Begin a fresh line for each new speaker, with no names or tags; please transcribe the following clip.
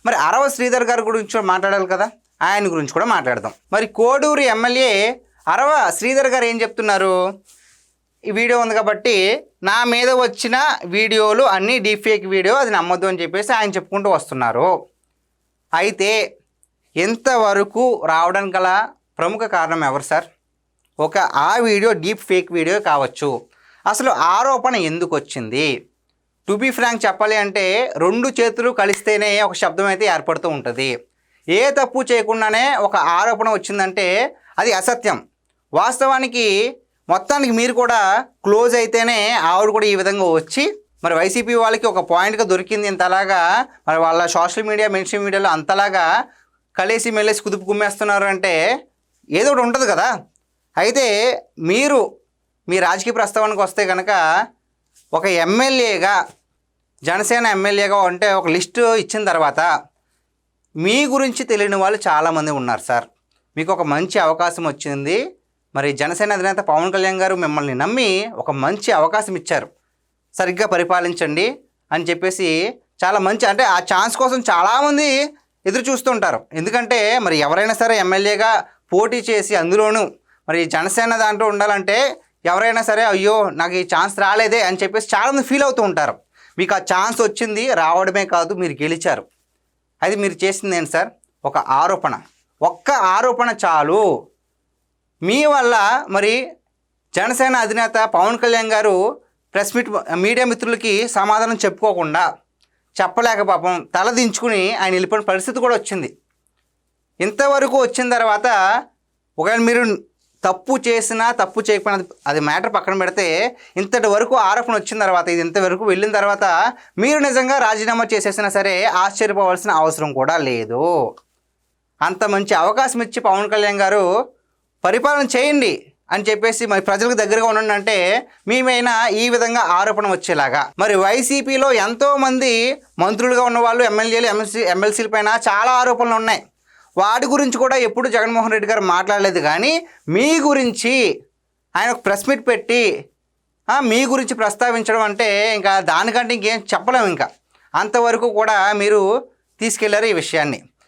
మరి అరవ శ్రీధర్ గారి గురించి మాట్లాడాలి కదా, ఆయన గురించి కూడా మాట్లాడదాం. మరి కోడూరు ఎమ్మెల్యే అరవ శ్రీధర్ గారు ఏం చెప్తున్నారు? ఈ వీడియో ఉంది కాబట్టి నా మీద వచ్చిన వీడియోలు అన్నీ డీఫేక్ వీడియో, అది నమ్మొద్దు అని చెప్పేసి ఆయన చెప్పుకుంటూ వస్తున్నారు. అయితే ఎంతవరకు రావడానికి గల ప్రముఖ కారణం ఎవరు సార్? ఆ వీడియో డీప్ ఫేక్ వీడియో కావచ్చు. అసలు ఆరోపణ ఎందుకు వచ్చింది? టు బీ ఫ్రాంక్ చెప్పాలి అంటే 2 చేతులు కలిస్తేనే ఒక శబ్దం అయితే ఏర్పడుతూ ఉంటుంది. ఏ తప్పు చేయకుండానే ఒక ఆరోపణ వచ్చిందంటే అది అసత్యం. వాస్తవానికి మొత్తానికి మీరు కూడా క్లోజ్ అయితేనే ఆవిడ కూడా ఈ విధంగా వచ్చి మరి వైసీపీ వాళ్ళకి ఒక పాయింట్గా దొరికింది ఇంతలాగా, మరి వాళ్ళ సోషల్ మీడియా మెయిన్ స్ట్రీమ్ మీడియాలో అంతలాగా కలిసి మెల్లేసి కుదుపు కుమ్మేస్తున్నారు అంటే ఏదో ఒకటి ఉంటుంది కదా. అయితే మీరు మీ రాజకీయ ప్రస్తావనకు వస్తే కనుక ఒక ఎమ్మెల్యేగా, జనసేన ఎమ్మెల్యేగా అంటే ఒక లిస్టు ఇచ్చిన తర్వాత మీ గురించి తెలియని వాళ్ళు చాలామంది ఉన్నారు సార్. మీకు ఒక మంచి అవకాశం వచ్చింది. మరి జనసేన అధినేత పవన్ కళ్యాణ్ గారు మిమ్మల్ని నమ్మి ఒక మంచి అవకాశం ఇచ్చారు, సరిగ్గా పరిపాలించండి అని చెప్పేసి. చాలా మంచి, అంటే ఆ ఛాన్స్ కోసం చాలామంది ఎదురు చూస్తుంటారు. ఎందుకంటే మరి ఎవరైనా సరే ఎమ్మెల్యేగా పోటీ చేసి అందులోనూ మరి జనసేన దాంట్లో ఉండాలంటే ఎవరైనా సరే అయ్యో నాకు ఈ ఛాన్స్ రాలేదే అని చెప్పేసి చాలామంది ఫీల్ అవుతూ ఉంటారు. మీకు ఆ ఛాన్స్ వచ్చింది, రావడమే కాదు మీరు గెలిచారు. అది మీరు చేసింది ఏంటి సార్? ఒక ఆరోపణ, ఒక్క ఆరోపణ చాలు. మీ వల్ల మరి జనసేన అధినేత పవన్ కళ్యాణ్ గారు ప్రెస్ మీట్ మీడియా మిత్రులకి సమాధానం చెప్పుకోకుండా చెప్పలేక పాపం తలదించుకుని ఆయన వెళ్ళిపోయిన పరిస్థితి కూడా వచ్చింది. ఇంతవరకు వచ్చిన తర్వాత ఒకవేళ మీరు తప్పు చేసినా తప్పు చేయకపోయినా అది మ్యాటర్ పక్కన పెడితే, ఇంతటి వరకు ఆరోపణ వచ్చిన తర్వాత, ఇది ఇంతవరకు వెళ్ళిన తర్వాత మీరు నిజంగా రాజీనామా చేసేసినా సరే ఆశ్చర్యపోవాల్సిన అవసరం కూడా లేదు. అంత మంచి అవకాశం ఇచ్చి పవన్ కళ్యాణ్ గారు పరిపాలన చేయండి అని చెప్పేసి మరి ప్రజలకు దగ్గరగా ఉండండి అంటే మేమైనా ఈ విధంగా ఆరోపణ వచ్చేలాగా. మరి వైసీపీలో ఎంతోమంది మంత్రులుగా ఉన్నవాళ్ళు, ఎమ్మెల్యేలు, ఎమ్మెల్సీల పైన చాలా ఆరోపణలు ఉన్నాయి. వాటి గురించి కూడా ఎప్పుడు జగన్మోహన్ రెడ్డి గారు మాట్లాడలేదు. కానీ మీ గురించి ఆయన ఒక ప్రెస్ మీట్ పెట్టి మీ గురించి ప్రస్తావించడం అంటే ఇంకా దానికంటే ఇంకేం చెప్పలేము. ఇంకా అంతవరకు కూడా మీరు తీసుకెళ్లారు ఈ విషయాన్ని.